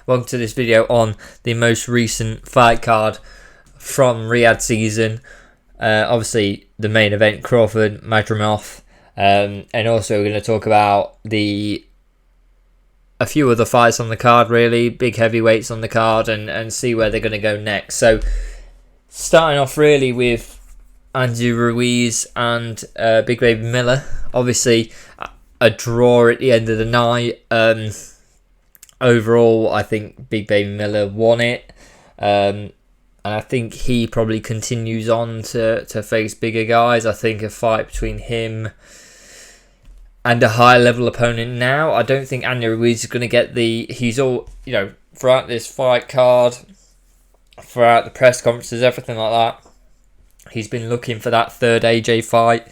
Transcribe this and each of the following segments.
Welcome to this video on the most recent fight card from Riyadh season. Obviously, the main event, Crawford, Madrimov, and also we're going to talk about a few other fights on the card, really, big heavyweights on the card, and see where they're going to go next. So, starting off really with Andy Ruiz and Big Baby Miller. Obviously, a draw at the end of the night. Overall, I think Big Baby Miller won it. And I think he probably continues on to face bigger guys. I think a fight between him and a higher level opponent now. I don't think Andy Ruiz is going to get he's all, throughout this fight card, throughout the press conferences, everything like that, he's been looking for that third AJ fight.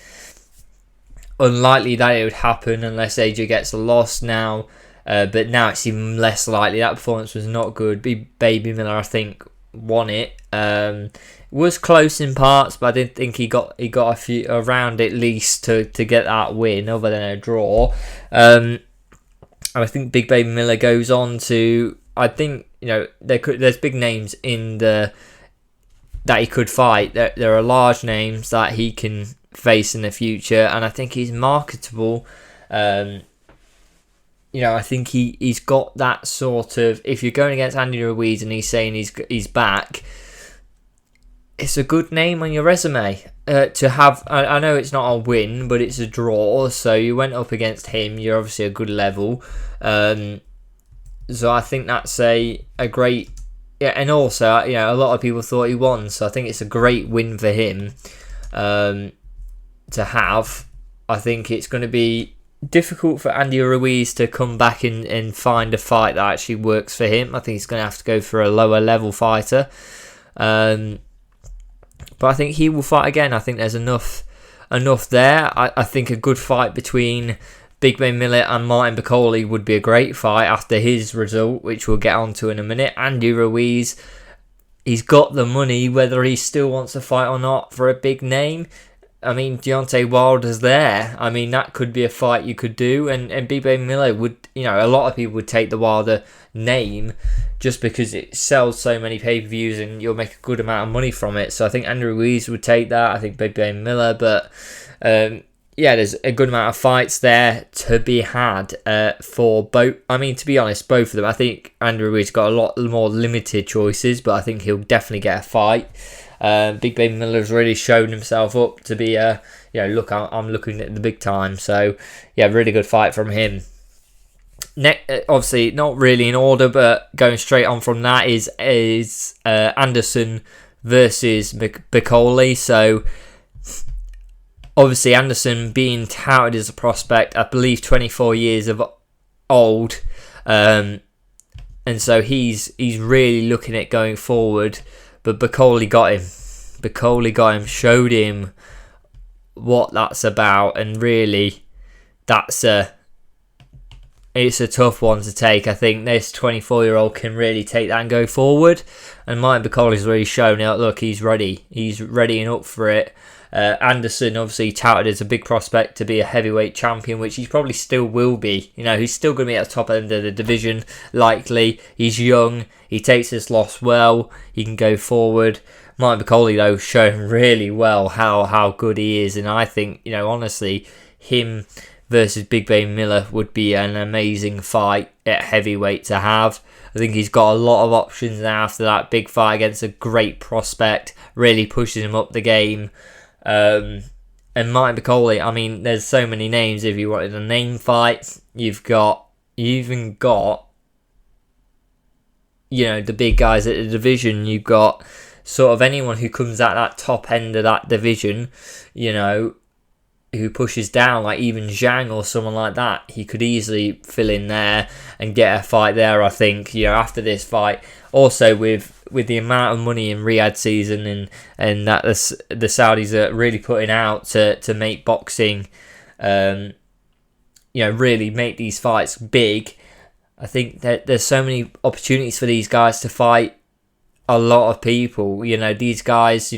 Unlikely that it would happen unless AJ gets a loss now. But now it's even less likely. That performance was not good. Big Baby Miller, I think, won it. Was close in parts, but I didn't think he got a few around at least to get that win, other than a draw. And I think Big Baby Miller goes on to. I think there's big names in that he could fight. There are large names that he can face in the future, and I think he's marketable. I think he's got that sort of. If you're going against Andy Ruiz and he's saying he's back, it's a good name on your resume to have. I know it's not a win, but it's a draw. So you went up against him. You're obviously a good level. So I think that's a great. Yeah, and also a lot of people thought he won. So I think it's a great win for him to have. I think it's going to be difficult for Andy Ruiz to come back and find a fight that actually works for him. I think he's going to have to go for a lower level fighter. But I think he will fight again. I think there's enough there. I think a good fight between Big Baby Miller and Martin Boli would be a great fight after his result, which we'll get onto in a minute. Andy Ruiz, he's got the money, whether he still wants to fight or not for a big name. I mean, Deontay Wilder's there. I mean, that could be a fight you could do. And Big Baby Miller would, a lot of people would take the Wilder name just because it sells so many pay-per-views and you'll make a good amount of money from it. So I think Andrew Ruiz would take that. I think Big Baby Miller. But, there's a good amount of fights there to be had for both. I mean, to be honest, both of them. I think Andrew Ruiz got a lot more limited choices, but I think he'll definitely get a fight. Big Baby Miller's really shown himself up to be look, I'm looking at the big time. So, really good fight from him. Obviously, not really in order, but going straight on from that is Anderson versus Boli. So, obviously, Anderson being touted as a prospect, I believe 24 years of old. And so he's really looking at going forward. But Boli got him, showed him what that's about, and really, it's a tough one to take. I think this 24-year-old can really take that and go forward. And Martin Boli's really shown out. Look, he's ready and up for it. Anderson, obviously touted as a big prospect to be a heavyweight champion, which he probably still will be. He's still going to be at the top end of the division, likely. He's young. He takes his loss well. He can go forward. Martin Boli, though, shown really well how good he is. And I think, honestly, him versus Big Baby Miller would be an amazing fight at heavyweight to have. I think he's got a lot of options now after that big fight against a great prospect. Really pushes him up the game. And Martin Boli, I mean, there's so many names. If you wanted a name fight, you even got the big guys at the division. You've got sort of anyone who comes at that top end of that division, who pushes down, like even Zhang or someone like that. He could easily fill in there and get a fight there, I think, after this fight. Also, with the amount of money in Riyadh season and that the Saudis are really putting out to make boxing, really make these fights big, I think that there's so many opportunities for these guys to fight a lot of people. These guys,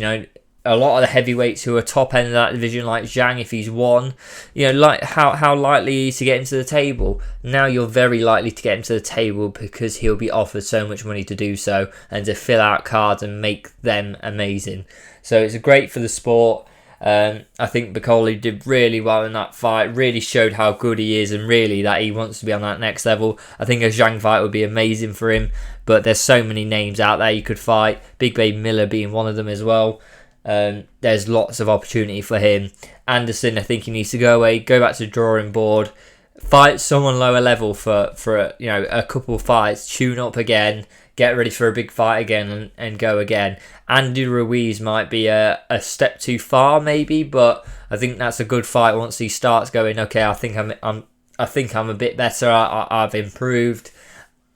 a lot of the heavyweights who are top end of that division, like Zhang, if he's won, like how likely he is to get into the table. Now you're very likely to get into the table because he'll be offered so much money to do so and to fill out cards and make them amazing. So it's great for the sport. I think Boli did really well in that fight, really showed how good he is and really that he wants to be on that next level. I think a Zhang fight would be amazing for him, but there's so many names out there you could fight, Big Baby Miller being one of them as well. There's lots of opportunity for him. Anderson, I think he needs to go away, go back to the drawing board, fight someone lower level for a couple of fights, tune up again, get ready for a big fight again and go again. Andy Ruiz might be a step too far maybe, but I think that's a good fight once he starts going, okay, I think I'm a bit better, I've improved,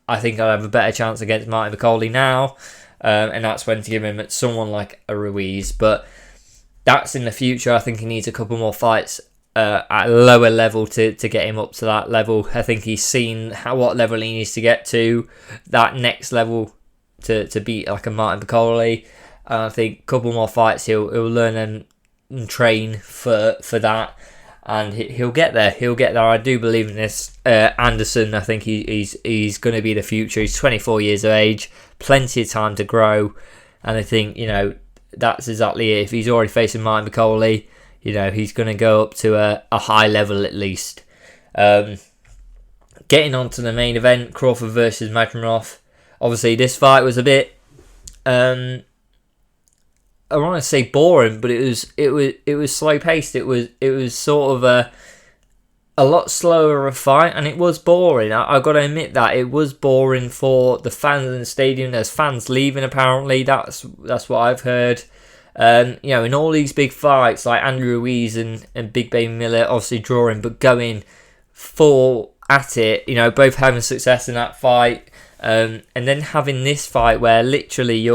I think I'll have a better chance against Martin Boli now, and that's when to give him someone like a Ruiz. But that's in the future. I think he needs a couple more fights at a lower level to get him up to that level. I think he's seen what level he needs to get to, that next level to beat like a Martin Boli. I think a couple more fights he'll learn and train for that, and he'll get there. I do believe in this. Anderson, I think he's going to be the future. He's 24 years of age, plenty of time to grow, and I think that's exactly it. If he's already facing Martin Boli, he's going to go up to a high level at least. Getting on to the main event, Crawford versus Madrimov. Obviously, this fight was a bit, I want to say boring, but it was slow paced. It was sort of a lot slower of a fight, and it was boring. I got to admit that it was boring for the fans in the stadium. There's fans leaving apparently. That's what I've heard. In all these big fights like Andrew Ruiz and Big Baby Miller, obviously drawing, but going full at it. Both having success in that fight, and then having this fight where literally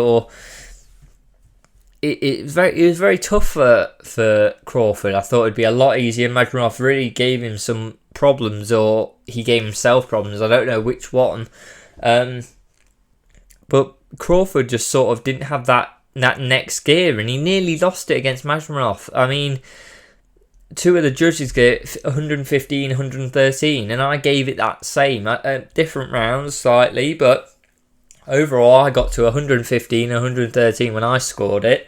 it was very tough for Crawford. I thought it'd be a lot easier. Madrimov really gave him some problems, or he gave himself problems. I don't know which one. But Crawford just sort of didn't have that next gear, and he nearly lost it against Madrimov. I mean, two of the judges gave it 115, 113, and I gave it that same. Different rounds slightly, but overall I got to 115, 113 when I scored it.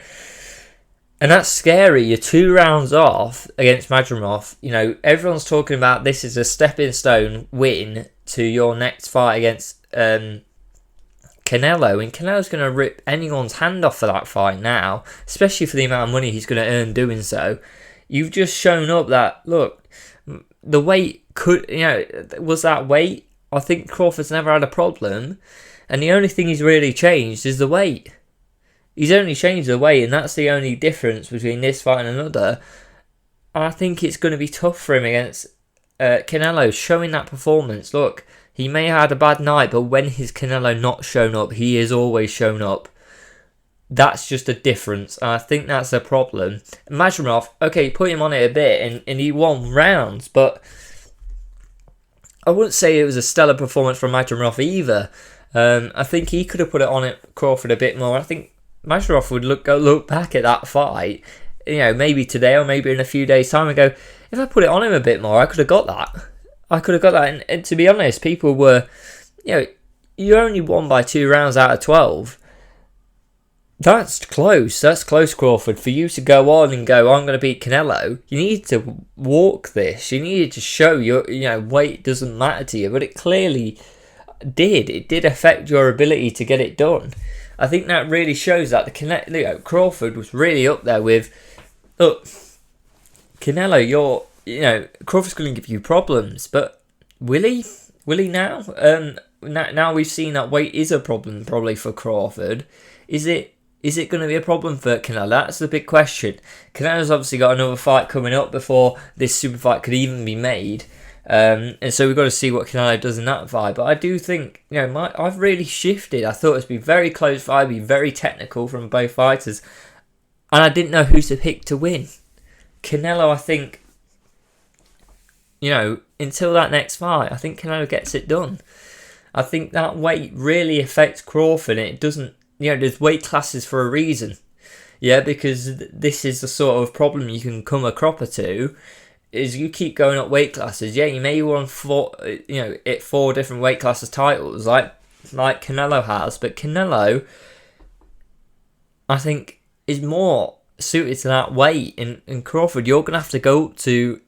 And that's scary. You're 2 rounds off against Madrimov. Everyone's talking about this is a stepping stone win to your next fight against CANELO, and Canelo's going to rip anyone's hand off for that fight now, especially for the amount of money he's going to earn doing so. You've just shown up that, look, the weight was that weight. I think Crawford's never had a problem, and the only thing he's really changed is the weight. He's only changed the weight, and that's the only difference between this fight and another. I think it's going to be tough for him against CANELO, showing that performance. Look, he may have had a bad night, but when his CANELO not shown up, he has always shown up. That's just a difference, and I think that's a problem. Madrimov, okay, put him on it a bit, and he won rounds, but I wouldn't say it was a stellar performance from Madrimov either. I think he could have put it on it Crawford a bit more. I think Madrimov would look back at that fight, maybe today or maybe in a few days' time and go, if I put it on him a bit more, I could have got that. And to be honest, people were, you only won by 2 rounds out of 12. That's close. That's close, Crawford. For you to go on and go, I'm going to beat CANELO, you need to walk this. You needed to show your, weight doesn't matter to you. But it clearly did. It did affect your ability to get it done. I think that really shows that Crawford was really up there with, look, CANELO, Crawford's going to give you problems, but will he? Will he now? Now we've seen that weight is a problem probably for Crawford. Is it going to be a problem for CANELO? That's the big question. CANELO's obviously got another fight coming up before this super fight could even be made. And so we've got to see what CANELO does in that fight. But I do think, I've really shifted. I thought it'd be very close fight, be very technical from both fighters. And I didn't know who to pick to win. CANELO, I think, until that next fight, I think CANELO gets it done. I think that weight really affects Crawford, and it doesn't, there's weight classes for a reason. Yeah, because this is the sort of problem you can come a cropper to, is you keep going up weight classes. Yeah, you may won 4 different weight classes titles, like Canelo has, but Canelo, I think, is more suited to that weight. In Crawford, you're going to have to go to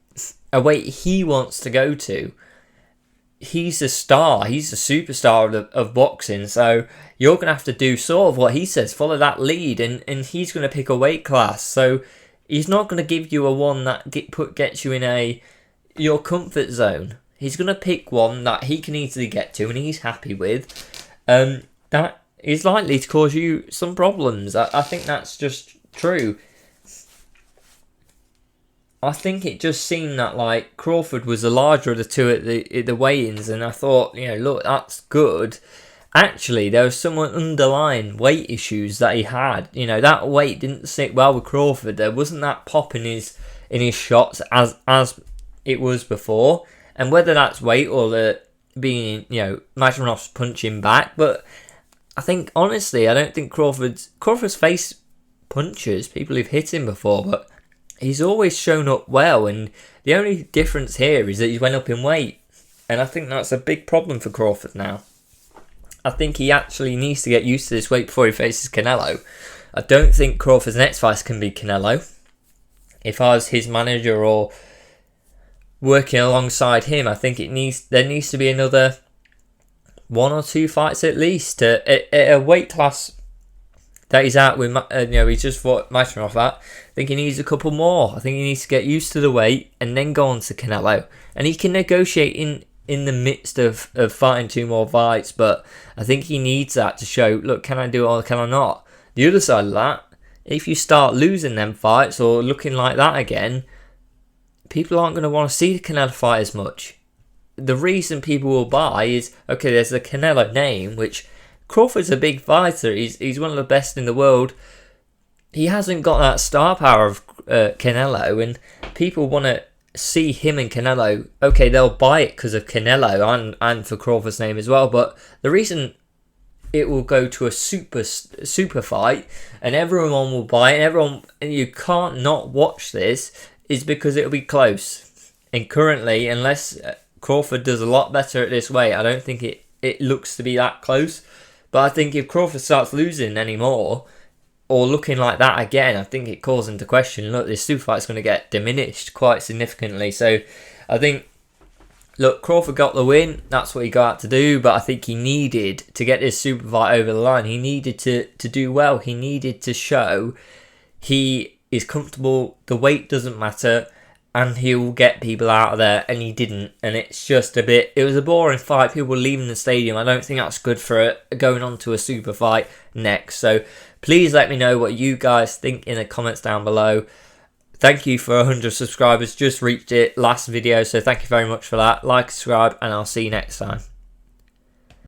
a weight he wants to go to. He's a star. He's a superstar of boxing. So you're going to have to do sort of what he says, follow that lead, and he's going to pick a weight class. So he's not going to give you a one that gets you in your comfort zone. He's going to pick one that he can easily get to and he's happy with. That is likely to cause you some problems. I think that's just true. I think it just seemed that like Crawford was the larger of the two at the weigh-ins, and I thought, look, that's good. Actually, there was some underlying weight issues that he had. That weight didn't sit well with Crawford. There wasn't that pop in his shots as it was before, and whether that's weight or the being Madrimov's punching back, but I think honestly, I don't think Crawford's faced punchers, people who've hit him before, but he's always shown up well, and the only difference here is that he went up in weight, and I think that's a big problem for Crawford now. I think he actually needs to get used to this weight before he faces Canelo. I don't think Crawford's next fight can be Canelo. If I was his manager or working alongside him, I think there needs to be another 1 or 2 fights at least at a weight class that he's at with. He's just fought Madrimov at. I think he needs a couple more. I think he needs to get used to the weight and then go on to Canelo, and he can negotiate in the midst of fighting 2 more fights. But I think he needs that to show, look, can I do it or can I not? The other side of that, if you start losing them fights or looking like that again, people aren't going to want to see the Canelo fight as much. The reason people will buy is, okay, there's the Canelo name, which Crawford's a big fighter. He's one of the best in the world. He hasn't got that star power of Canelo, and people want to see him and Canelo. Okay, they'll buy it because of Canelo and for Crawford's name as well, but the reason it will go to a super fight and everyone will buy it and you can't not watch this is because it'll be close. And currently, unless Crawford does a lot better at this weight, I don't think it looks to be that close. But I think if Crawford starts losing anymore or looking like that again, I think it calls into question, look, this super fight's going to get diminished quite significantly. So I think, look, Crawford got the win. That's what he got out to do. But I think he needed to get this super fight over the line. He needed to do well. He needed to show he is comfortable. The weight doesn't matter. And he'll get people out of there. And he didn't. And it's just it was a boring fight. People were leaving the stadium. I don't think that's good for it going on to a super fight next. So please let me know what you guys think in the comments down below. Thank you for 100 subscribers. Just reached it last video. So thank you very much for that. Like, subscribe, and I'll see you next time.